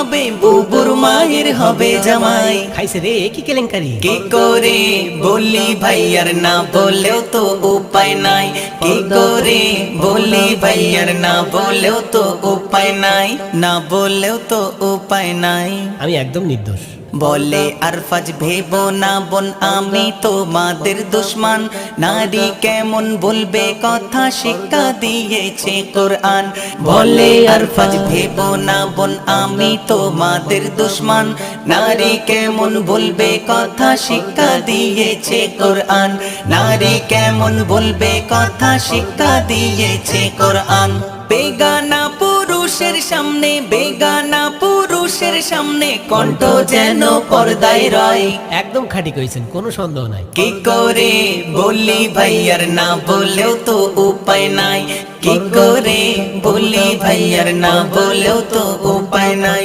হবে বুবুর মায়ের হবে জামাই। খাইছে রে কি কেলেঙ্কারি। কি করে বলি ভাইয়ার না বলেও তো উপায় নাই, কি করে বলি ভাইয়ার না বলেও তো উপায় নাই, না বলেও তো উপায় নাই। আমি একদম নির্দোষ। বলে আরফাজ ভেবো না বোন আমি তোমাদের দুশমন, নারী কেমন বলবে কথা শিক্ষা দিয়েছে কোরআন। বলে আরফাজ ভেবো না বোন আমি তোমাদের দুশমন, নারী কেমন বলবে কথা শিক্ষা দিয়েছে কোরআন, নারী কেমন বলবে কথা শিক্ষা দিয়েছে কোরআন। বেগানা পুরুষের সামনে, বেগানা পুরুষের সামনে কণ্ঠ যেন পর্দায় রয়। একদম খাঁটি কইছেন, কোনো সন্দেহ নাই। কি করে বলি ভাইয়ার না বলেও তো উপায় নাই, কি করে বলি ভাইয়ার না বলেও তো উপায় নাই।